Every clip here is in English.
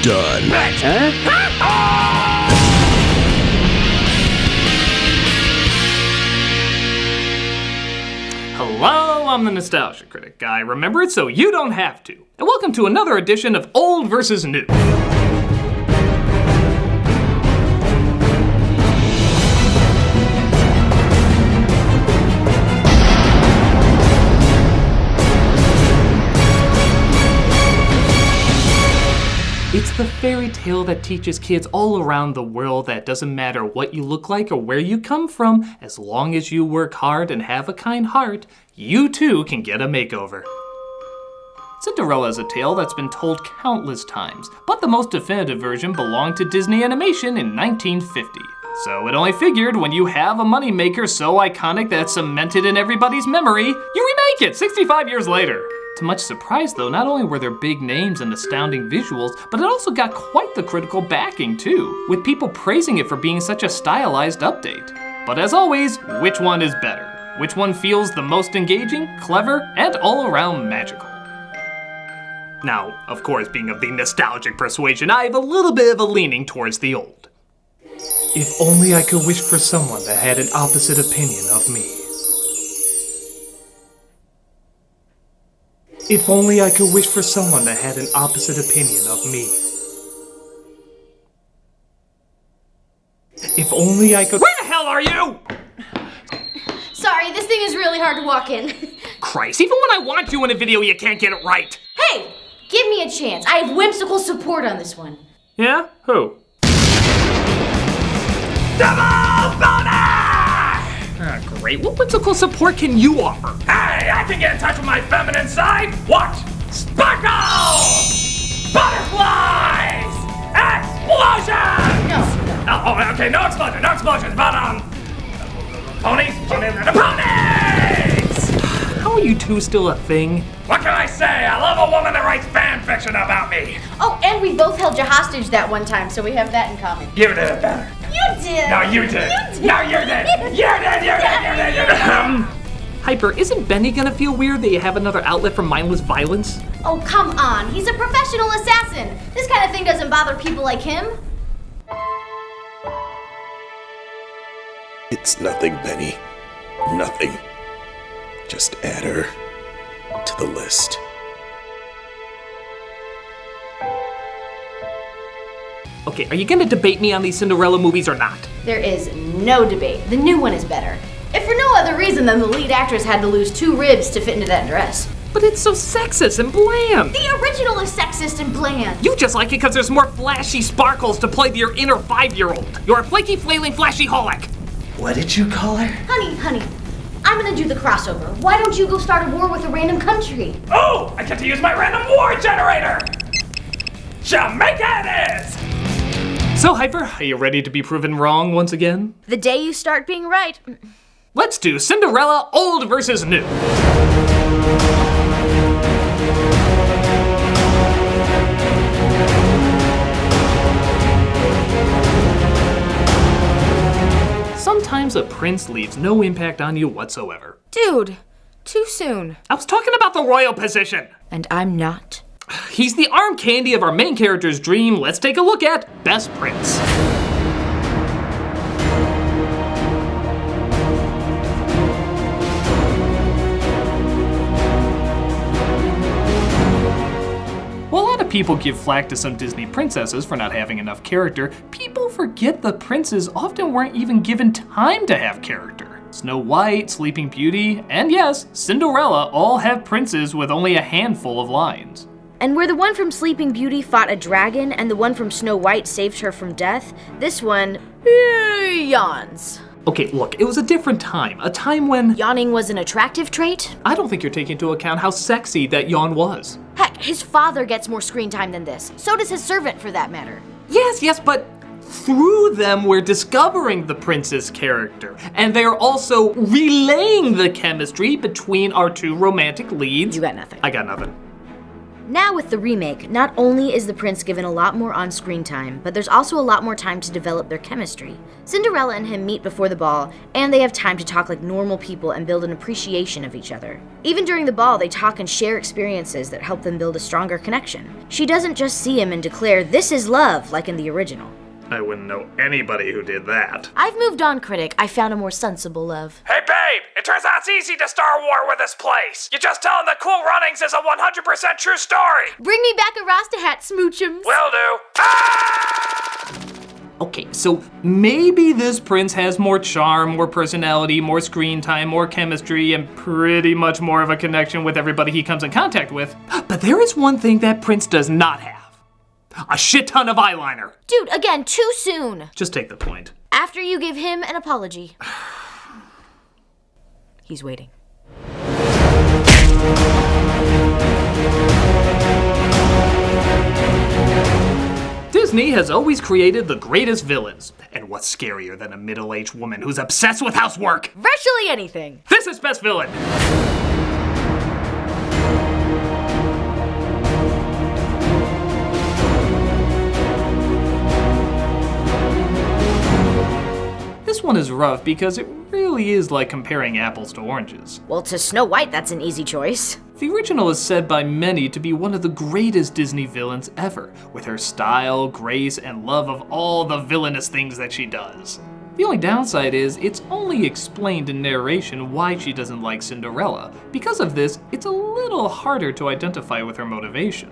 done. Hello, I'm the Nostalgia Critic. I remember it so you don't have to. And welcome to another edition of Old vs. New. It's the fairy tale that teaches kids all around the world that doesn't matter what you look like or where you come from, as long as you work hard and have a kind heart, you too can get a makeover. Cinderella is a tale that's been told countless times, but the most definitive version belonged to Disney Animation in 1950. So it only figured when you have a moneymaker so iconic that it's cemented in everybody's memory, you remake it 65 years later. To much surprise though, not only were there big names and astounding visuals, but it also got quite the critical backing too, with people praising it for being such a stylized update. But as always, which one is better? Which one feels the most engaging, clever, and all around magical? Now, of course, being of the nostalgic persuasion, I have a little bit of a leaning towards the old. If only I could wish for someone that had an opposite opinion of me. If only I could wish for someone that had an opposite opinion of me. If only I could— Where the hell are you? Sorry, this thing is really hard to walk in. Christ, even when I want you in a video, you can't get it right. Hey, give me a chance. I have whimsical support on this one. Yeah? Who? Double bonus! Ah, great. What whimsical support can you offer? Hey, I can get in touch with my feminine side. Watch! Sparkles! Butterflies! Explosions! No. Oh, okay, no explosions, but, ponies? Ponies! How are you two still a thing? What can I say? I love a woman that writes fan fiction about me. Oh, and we both held you hostage that one time, so we have that in common. You did it better. You did! No, you did! No, you did! You did! Hyper, isn't Benny gonna feel weird that you have another outlet for mindless violence? Oh, come on. He's a professional assassin. This kind of thing doesn't bother people like him. It's nothing, Benny. Nothing. Just add her to the list. Okay, are you gonna debate me on these Cinderella movies or not? There is no debate. The new one is better. If for no other reason than the lead actress had to lose 2 ribs to fit into that dress. But it's so sexist and bland. The original is sexist and bland. You just like it because there's more flashy sparkles to play your inner 5-year-old. You're a flaky, flailing, flashy-holic. What did you call her? Honey, I'm gonna do the crossover. Why don't you go start a war with a random country? Oh, I get to use my random war generator. Jamaica it is! So, Hyper, are you ready to be proven wrong once again? The day you start being right. Let's do Cinderella Old vs. New. Sometimes a prince leaves no impact on you whatsoever. Dude, too soon. I was talking about the royal position. And I'm not. He's the arm candy of our main character's dream. Let's take a look at Best Prince. While a lot of people give flack to some Disney princesses for not having enough character, people forget the princes often weren't even given time to have character. Snow White, Sleeping Beauty, and yes, Cinderella all have princes with only a handful of lines. And where the one from Sleeping Beauty fought a dragon and the one from Snow White saved her from death, this one yawns. Okay, look, it was a different time. A time when— Yawning was an attractive trait? I don't think you're taking into account how sexy that yawn was. Heck, his father gets more screen time than this. So does his servant, for that matter. Yes, but through them we're discovering the prince's character. And they're also relaying the chemistry between our two romantic leads. You got nothing. I got nothing. Now with the remake, not only is the prince given a lot more on-screen time, but there's also a lot more time to develop their chemistry. Cinderella and him meet before the ball, and they have time to talk like normal people and build an appreciation of each other. Even during the ball, they talk and share experiences that help them build a stronger connection. She doesn't just see him and declare, "This is love," like in the original. I wouldn't know anybody who did that. I've moved on, Critic. I found a more sensible love. Hey babe, it turns out it's easy to Star War with this place. You just tell them that Cool Runnings is a 100% true story. Bring me back a Rasta hat, smoochums. Will do. Ah! Okay, so maybe this prince has more charm, more personality, more screen time, more chemistry, and pretty much more of a connection with everybody he comes in contact with. But there is one thing that prince does not have. A shit ton of eyeliner. Dude, again, too soon. Just take the point. After you give him an apology. He's waiting. Disney has always created the greatest villains. And what's scarier than a middle-aged woman who's obsessed with housework? Virtually anything. This is Best Villain. This one is rough because it really is like comparing apples to oranges. Well, to Snow White, that's an easy choice. The original is said by many to be one of the greatest Disney villains ever, with her style, grace, and love of all the villainous things that she does. The only downside is it's only explained in narration why she doesn't like Cinderella. Because of this, it's a little harder to identify with her motivation.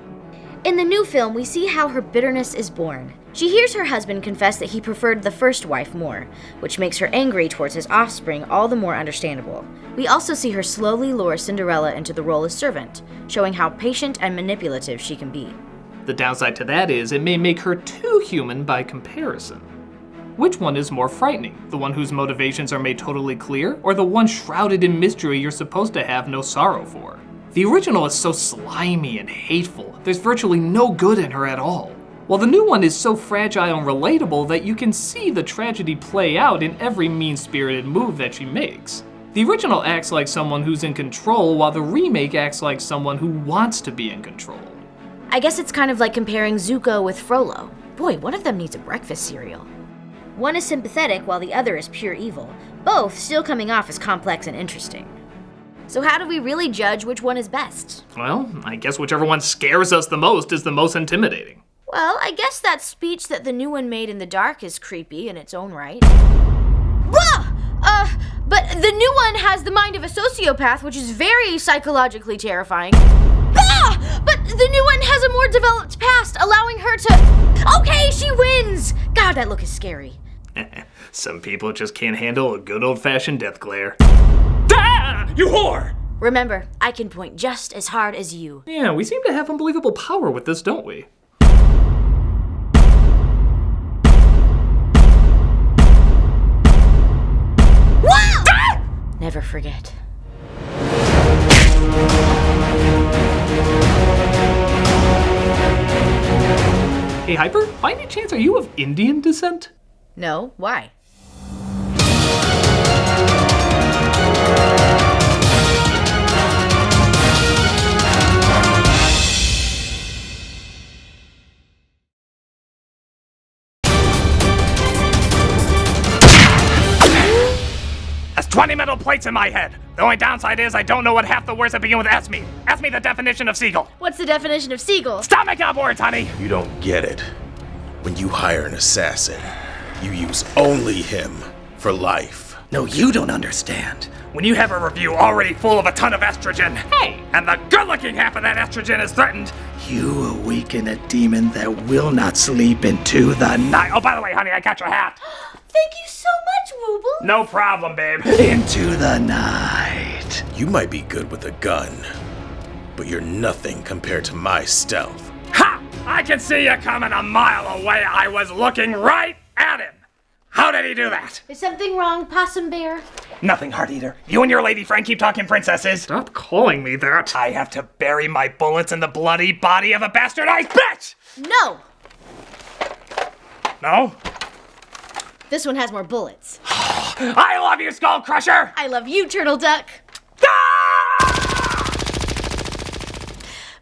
In the new film, we see how her bitterness is born. She hears her husband confess that he preferred the first wife more, which makes her angry towards his offspring all the more understandable. We also see her slowly lure Cinderella into the role as servant, showing how patient and manipulative she can be. The downside to that is it may make her too human by comparison. Which one is more frightening? The one whose motivations are made totally clear, or the one shrouded in mystery you're supposed to have no sorrow for? The original is so slimy and hateful, there's virtually no good in her at all. While the new one is so fragile and relatable that you can see the tragedy play out in every mean-spirited move that she makes. The original acts like someone who's in control, while the remake acts like someone who wants to be in control. I guess it's kind of like comparing Zuko with Frollo. Boy, one of them needs a breakfast cereal. One is sympathetic while the other is pure evil, both still coming off as complex and interesting. So how do we really judge which one is best? Well, I guess whichever one scares us the most is the most intimidating. Well, I guess that speech that the new one made in the dark is creepy in its own right. But the new one has the mind of a sociopath, which is very psychologically terrifying. But the new one has a more developed past, allowing her to... Okay, she wins! God, that look is scary. Some people just can't handle a good old-fashioned death glare. Ah! You whore! Remember, I can point just as hard as you. Yeah, we seem to have unbelievable power with this, don't we? Never forget. Hey, Hyper, by any chance are you of Indian descent? No, why? That's 20 metal plates in my head. The only downside is I don't know what half the words that begin with S mean. Ask me the definition of seagull. What's the definition of seagull? Stop making up words, honey. You don't get it. When you hire an assassin, you use only him for life. No, you don't understand. When you have a review already full of a ton of estrogen, Hey! and the good-looking half of that estrogen is threatened, you awaken a demon that will not sleep into the night. Oh, by the way, honey, I got your hat. Thank you so much, Wooble. No problem, babe. Into the night. You might be good with a gun, but you're nothing compared to my stealth. Ha! I can see you coming a mile away. I was looking right at him. How did he do that? Is something wrong, Possum Bear? Nothing, Heart Eater. You and your lady friend keep talking princesses. Stop calling me that. I have to bury my bullets in the bloody body of a bastardized bitch! No! No? This one has more bullets. I love you, Skull Crusher! I love you, Turtle Duck. Ah!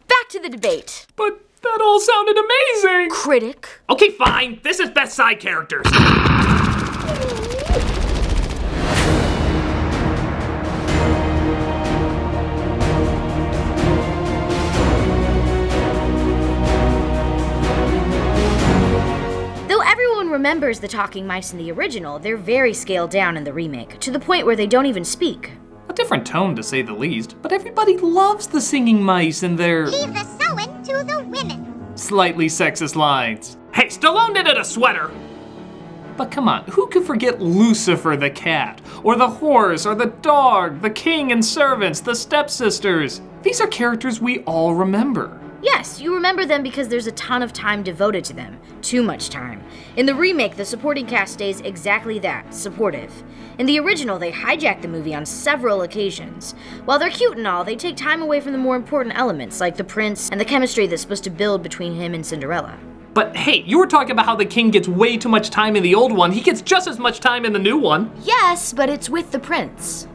Back to the debate. But that all sounded amazing! Critic. Okay, fine. This is best side characters. Though everyone remembers the talking mice in the original, they're very scaled down in the remake, to the point where they don't even speak. A different tone, to say the least, but everybody loves the singing mice and their Leave the sewing to the women. slightly sexist lines. Hey, Stallone knitted a sweater! But come on, who could forget Lucifer the cat, or the horse, or the dog, the king and servants, the stepsisters? These are characters we all remember. Yes, you remember them because there's a ton of time devoted to them. Too much time. In the remake, the supporting cast stays exactly that, supportive. In the original, they hijack the movie on several occasions. While they're cute and all, they take time away from the more important elements, like the prince and the chemistry that's supposed to build between him and Cinderella. But hey, you were talking about how the king gets way too much time in the old one. He gets just as much time in the new one. Yes, but it's with the prince.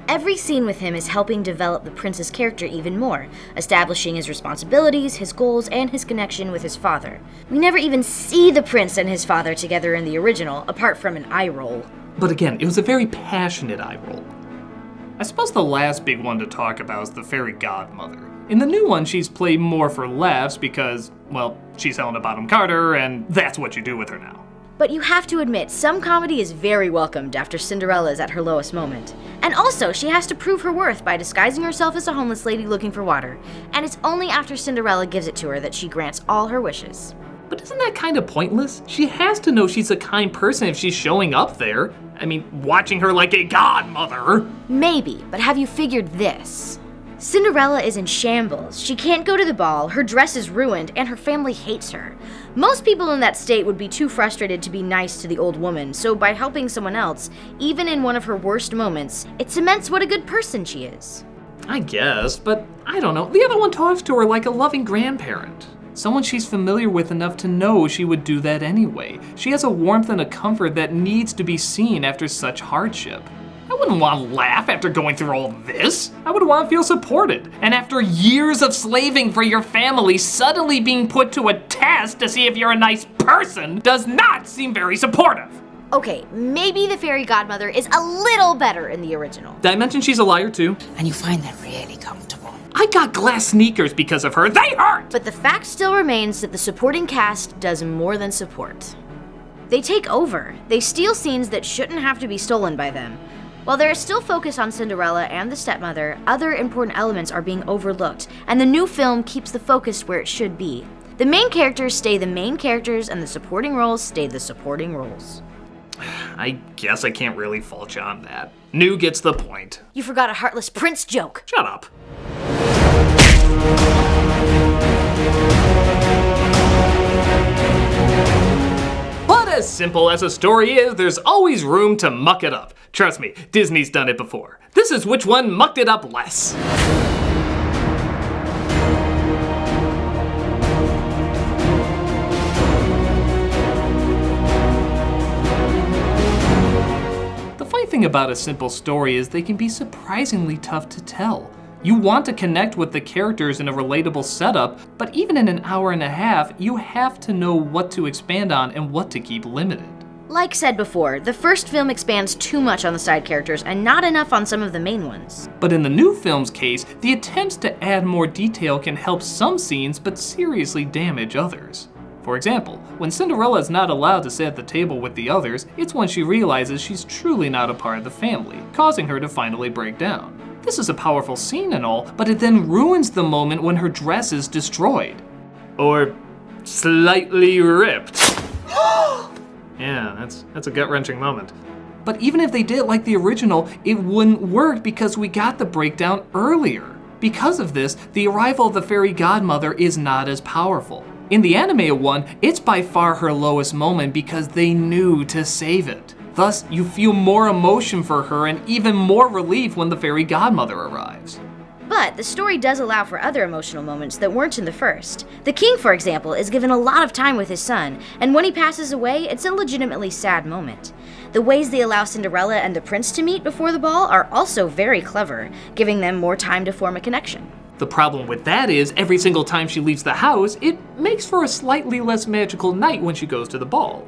Every scene with him is helping develop the prince's character even more, establishing his responsibilities, his goals, and his connection with his father. We never even see the prince and his father together in the original, apart from an eye roll. But again, it was a very passionate eye roll. I suppose the last big one to talk about is the fairy godmother. In the new one, she's played more for laughs because, well, she's Helena Bonham Carter, and that's what you do with her now. But you have to admit, some comedy is very welcomed after Cinderella is at her lowest moment. And also, she has to prove her worth by disguising herself as a homeless lady looking for water. And it's only after Cinderella gives it to her that she grants all her wishes. But isn't that kind of pointless? She has to know she's a kind person if she's showing up there. I mean, watching her like a godmother. Maybe, but have you figured this? Cinderella is in shambles. She can't go to the ball, her dress is ruined, and her family hates her. Most people in that state would be too frustrated to be nice to the old woman, so by helping someone else, even in one of her worst moments, it cements what a good person she is. I guess, but I don't know. The other one talks to her like a loving grandparent. Someone she's familiar with enough to know she would do that anyway. She has a warmth and a comfort that needs to be seen after such hardship. I wouldn't want to laugh after going through all this. I would want to feel supported. And after years of slaving for your family, suddenly being put to a test to see if you're a nice person does not seem very supportive. Okay, maybe the fairy godmother is a little better in the original. Did I mention she's a liar too? And you find that really comfortable. I got glass sneakers because of her. They hurt! But the fact still remains that the supporting cast does more than support. They take over. They steal scenes that shouldn't have to be stolen by them. While there is still focus on Cinderella and the stepmother, other important elements are being overlooked, and the new film keeps the focus where it should be. The main characters stay the main characters, and the supporting roles stay the supporting roles. I guess I can't really fault you on that. New gets the point. You forgot a heartless prince joke. Shut up. But as simple as a story is, there's always room to muck it up. Trust me, Disney's done it before. This is which one mucked it up less. The funny thing about a simple story is they can be surprisingly tough to tell. You want to connect with the characters in a relatable setup, but even in an hour and a half, you have to know what to expand on and what to keep limited. Like said before, the first film expands too much on the side characters and not enough on some of the main ones. But in the new film's case, the attempts to add more detail can help some scenes but seriously damage others. For example, when Cinderella is not allowed to sit at the table with the others, it's when she realizes she's truly not a part of the family, causing her to finally break down. This is a powerful scene and all, but it then ruins the moment when her dress is destroyed. Or slightly ripped. Yeah, that's a gut-wrenching moment. But even if they did it like the original, it wouldn't work because we got the breakdown earlier. Because of this, the arrival of the fairy godmother is not as powerful. In the animated one, it's by far her lowest moment because they knew to save it. Thus, you feel more emotion for her and even more relief when the fairy godmother arrives. But the story does allow for other emotional moments that weren't in the first. The king, for example, is given a lot of time with his son, and when he passes away, it's a legitimately sad moment. The ways they allow Cinderella and the prince to meet before the ball are also very clever, giving them more time to form a connection. The problem with that is, every single time she leaves the house, it makes for a slightly less magical night when she goes to the ball.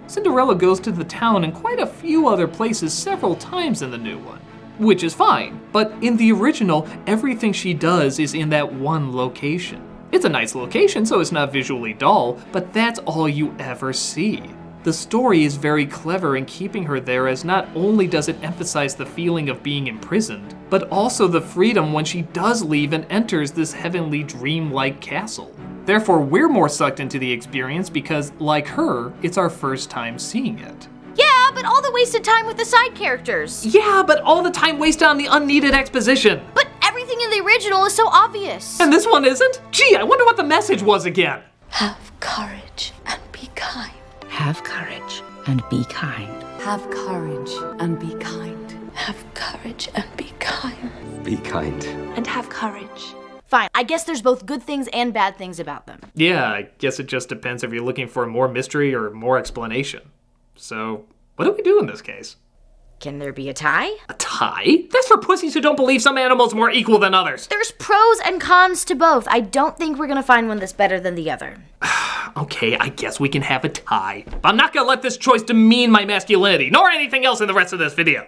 Cinderella goes to the town and quite a few other places several times in the new one, which is fine, but in the original, everything she does is in that one location. It's a nice location, so it's not visually dull, but that's all you ever see. The story is very clever in keeping her there, as not only does it emphasize the feeling of being imprisoned, but also the freedom when she does leave and enters this heavenly dream-like castle. Therefore, we're more sucked into the experience because, like her, it's our first time seeing it. Yeah, but all the wasted time with the side characters. Yeah, but all the time wasted on the unneeded exposition. But everything in the original is so obvious. And this one isn't? Gee, I wonder what the message was again. Have courage and be kind. Have courage and be kind. Have courage and be kind. Have courage and be kind. Be kind. And have courage. Fine, I guess there's both good things and bad things about them. Yeah, I guess it just depends if you're looking for more mystery or more explanation. So, what do we do in this case? Can there be a tie? A tie? That's for pussies who don't believe some animals more equal than others. There's pros and cons to both. I don't think we're gonna find one that's better than the other. Okay, I guess we can have a tie. But I'm not gonna let this choice demean my masculinity, nor anything else in the rest of this video.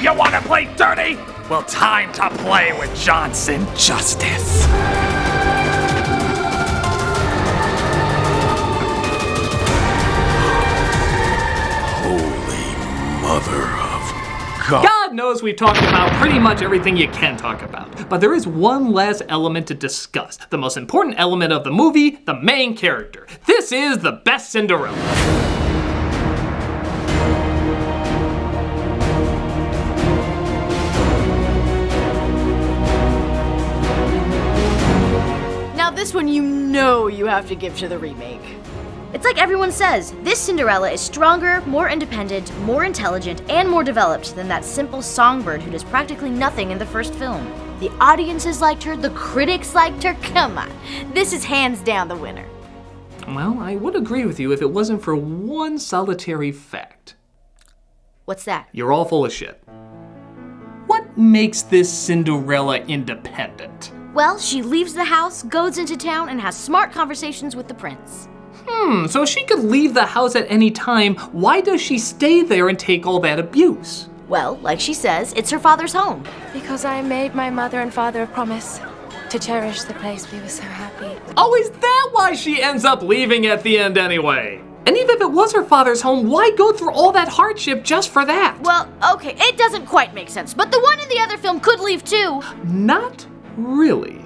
You wanna play dirty? Well, time to play with Johnson Justice. Holy mother of God. God knows we've talked about pretty much everything you can talk about, but there is one last element to discuss. The most important element of the movie, the main character. This is the best Cinderella. This one you know you have to give to the remake. It's like everyone says, this Cinderella is stronger, more independent, more intelligent, and more developed than that simple songbird who does practically nothing in the first film. The audiences liked her, the critics liked her, come on. This is hands down the winner. Well, I would agree with you if it wasn't for one solitary fact. What's that? You're all full of shit. What makes this Cinderella independent? Well, she leaves the house, goes into town, and has smart conversations with the prince. So she could leave the house at any time. Why does she stay there and take all that abuse? Well, like she says, it's her father's home. Because I made my mother and father a promise to cherish the place we were so happy. Oh, is that why she ends up leaving at the end anyway? And even if it was her father's home, why go through all that hardship just for that? Well, okay, it doesn't quite make sense, but the one in the other film could leave too. Not really.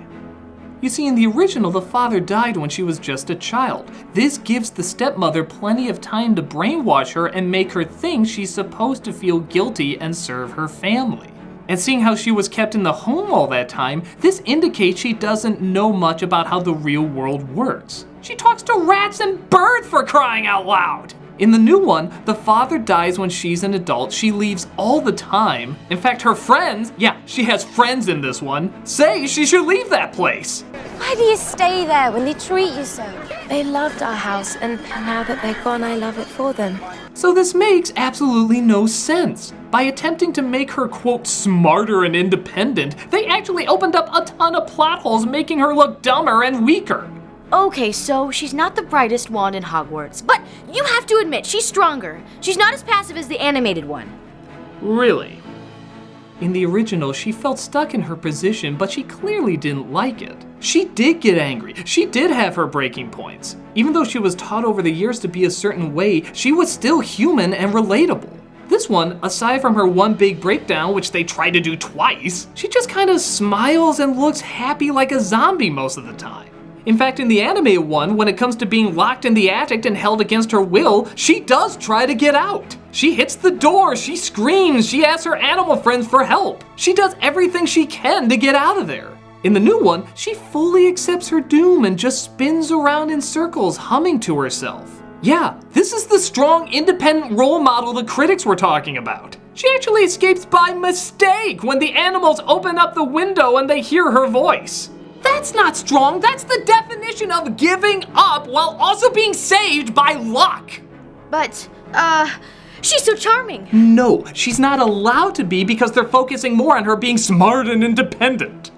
You see, in the original, the father died when she was just a child. This gives the stepmother plenty of time to brainwash her and make her think she's supposed to feel guilty and serve her family. And seeing how she was kept in the home all that time, this indicates she doesn't know much about how the real world works. She talks to rats and birds, for crying out loud! In the new one, the father dies when she's an adult. She leaves all the time. In fact, her friends, yeah, she has friends in this one, say she should leave that place. Why do you stay there when they treat you so? They loved our house, and now that they're gone, I love it for them. So this makes absolutely no sense. By attempting to make her, quote, smarter and independent, they actually opened up a ton of plot holes, making her look dumber and weaker. Okay, so she's not the brightest wand in Hogwarts, but you have to admit, she's stronger. She's not as passive as the animated one. Really? In the original, she felt stuck in her position, but she clearly didn't like it. She did get angry. She did have her breaking points. Even though she was taught over the years to be a certain way, she was still human and relatable. This one, aside from her one big breakdown, which they tried to do twice, she just kind of smiles and looks happy like a zombie most of the time. In fact, in the animated one, when it comes to being locked in the attic and held against her will, she does try to get out. She hits the door, she screams, she asks her animal friends for help. She does everything she can to get out of there. In the new one, she fully accepts her doom and just spins around in circles, humming to herself. Yeah, this is the strong, independent role model the critics were talking about. She actually escapes by mistake when the animals open up the window and they hear her voice. That's not strong, that's the definition of giving up while also being saved by luck. But, she's so charming. No, she's not allowed to be because they're focusing more on her being smart and independent.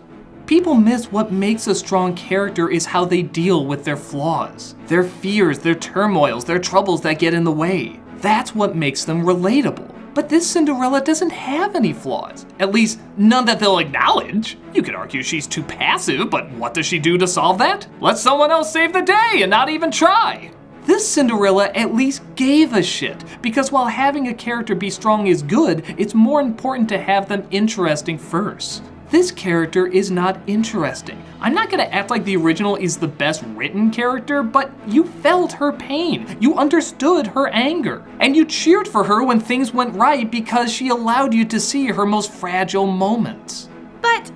People miss what makes a strong character is how they deal with their flaws, their fears, their turmoils, their troubles that get in the way. That's what makes them relatable. But this Cinderella doesn't have any flaws. At least, none that they'll acknowledge. You could argue she's too passive, but what does she do to solve that? Let someone else save the day and not even try. This Cinderella at least gave a shit, because while having a character be strong is good, it's more important to have them interesting first. This character is not interesting. I'm not gonna act like the original is the best written character, but you felt her pain, you understood her anger, and you cheered for her when things went right because she allowed you to see her most fragile moments. But,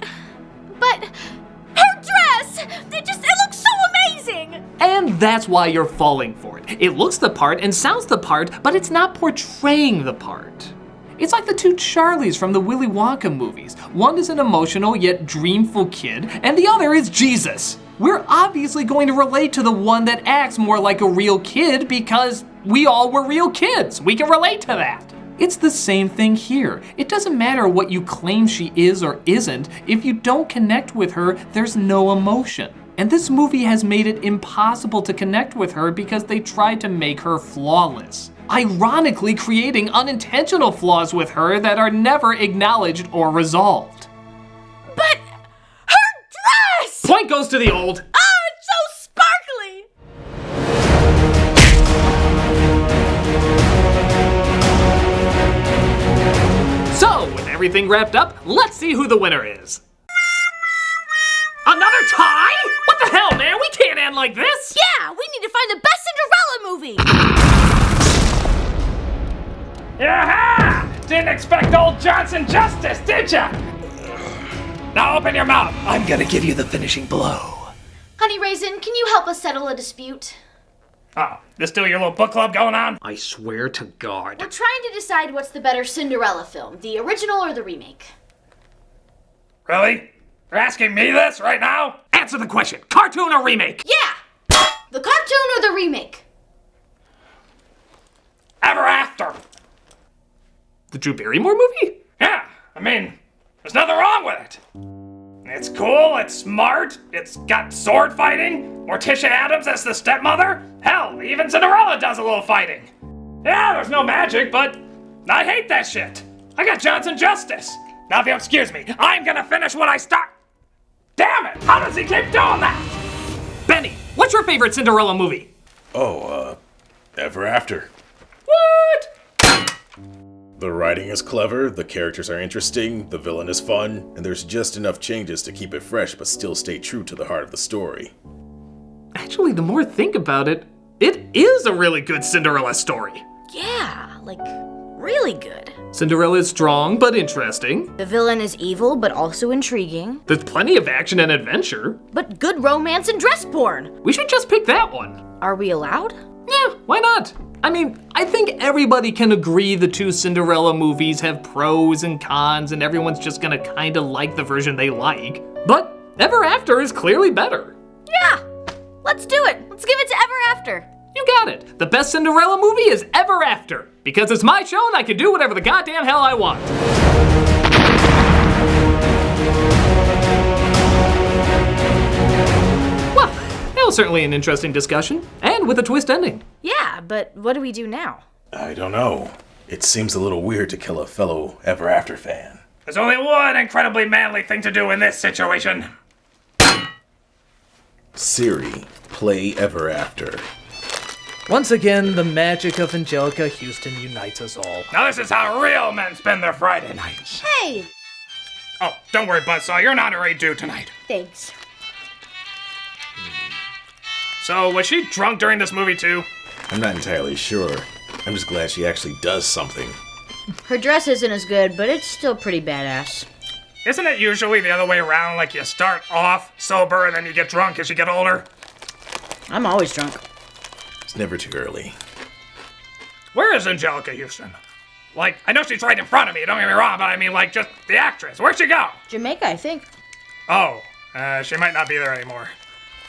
her dress! It looks so amazing! And that's why you're falling for it. It looks the part and sounds the part, but it's not portraying the part. It's like the two Charlies from the Willy Wonka movies. One is an emotional yet dreamful kid, and the other is Jesus. We're obviously going to relate to the one that acts more like a real kid because we all were real kids. We can relate to that. It's the same thing here. It doesn't matter what you claim she is or isn't. If you don't connect with her, there's no emotion. And this movie has made it impossible to connect with her because they tried to make her flawless, ironically creating unintentional flaws with her that are never acknowledged or resolved. But her dress! Point goes to the old. Oh, it's so sparkly! So, with everything wrapped up, let's see who the winner is. Another tie? What the hell, man? We can't end like this! Yeah, we need to find the best Cinderella movie! Aha! Didn't expect old Johnson Justice, did ya? Now open your mouth. I'm gonna give you the finishing blow. Honey Raisin, can you help us settle a dispute? Oh, this still your little book club going on? I swear to God. We're trying to decide what's the better Cinderella film, the original or the remake. Really? You're asking me this right now? Answer the question. Cartoon or remake? Yeah! The cartoon or the remake? Ever After. The Drew Barrymore movie? Yeah, I mean, there's nothing wrong with it. It's cool, it's smart, it's got sword fighting, Morticia Addams as the stepmother. Hell, even Cinderella does a little fighting. Yeah, there's no magic, but I hate that shit. I got Johnson Justice. Now if you'll excuse me, I'm gonna finish what I start. Damn it, how does he keep doing that? Benny, what's your favorite Cinderella movie? Ever After. What? The writing is clever, the characters are interesting, the villain is fun, and there's just enough changes to keep it fresh but still stay true to the heart of the story. Actually, the more I think about it, it is a really good Cinderella story. Yeah, like, really good. Cinderella is strong but interesting. The villain is evil but also intriguing. There's plenty of action and adventure. But good romance and dress porn. We should just pick that one. Are we allowed? Yeah, why not? I mean, I think everybody can agree the two Cinderella movies have pros and cons and everyone's just gonna kinda like the version they like. But Ever After is clearly better. Yeah, let's do it. Let's give it to Ever After. You got it. The best Cinderella movie is Ever After. Because it's my show and I can do whatever the goddamn hell I want. Well, that was certainly an interesting discussion. And with a twist ending. Yeah, but what do we do now? I don't know. It seems a little weird to kill a fellow Ever After fan. There's only one incredibly manly thing to do in this situation. Siri, play Ever After. Once again, the magic of Angelica Houston unites us all. Now this is how real men spend their Friday nights. Hey! Oh, don't worry, Buzzsaw, you're an honorary due tonight. Thanks. So, was she drunk during this movie too? I'm not entirely sure. I'm just glad she actually does something. Her dress isn't as good, but it's still pretty badass. Isn't it usually the other way around? Like you start off sober and then you get drunk as you get older? I'm always drunk. It's never too early. Where is Angelica Houston? Like, I know she's right in front of me, don't get me wrong, but I mean, like, just the actress. Where'd she go? Jamaica, I think. Oh, she might not be there anymore.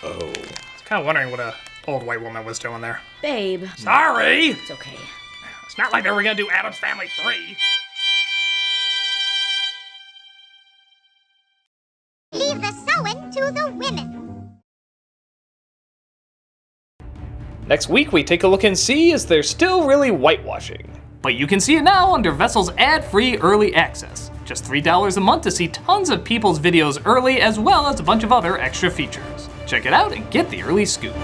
Oh. I was kind of wondering what a old white woman was doing there. Babe. Sorry! It's okay. It's not like they were gonna do Addams Family 3. Leave the sewing to the women. Next week, we take a look and see is there still really whitewashing. But you can see it now under Vessel's ad-free early access. Just $3 a month to see tons of people's videos early, as well as a bunch of other extra features. Check it out and get the early scoop.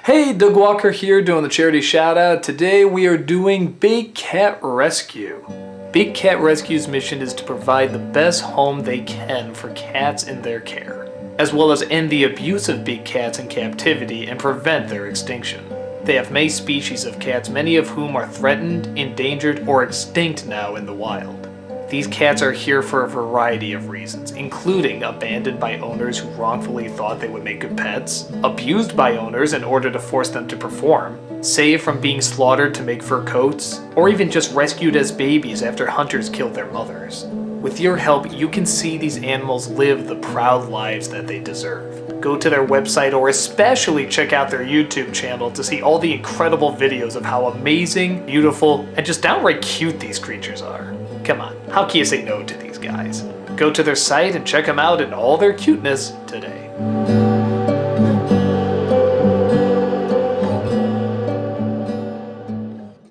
Hey, Doug Walker here doing the charity shout out. Today we are doing Big Cat Rescue. Big Cat Rescue's mission is to provide the best home they can for cats in their care, as well as end the abuse of big cats in captivity and prevent their extinction. They have many species of cats, many of whom are threatened, endangered, or extinct now in the wild. These cats are here for a variety of reasons, including abandoned by owners who wrongfully thought they would make good pets, abused by owners in order to force them to perform, saved from being slaughtered to make fur coats, or even just rescued as babies after hunters killed their mothers. With your help, you can see these animals live the proud lives that they deserve. Go to their website or especially check out their YouTube channel to see all the incredible videos of how amazing, beautiful, and just downright cute these creatures are. Come on, how can you say no to these guys? Go to their site and check them out in all their cuteness today.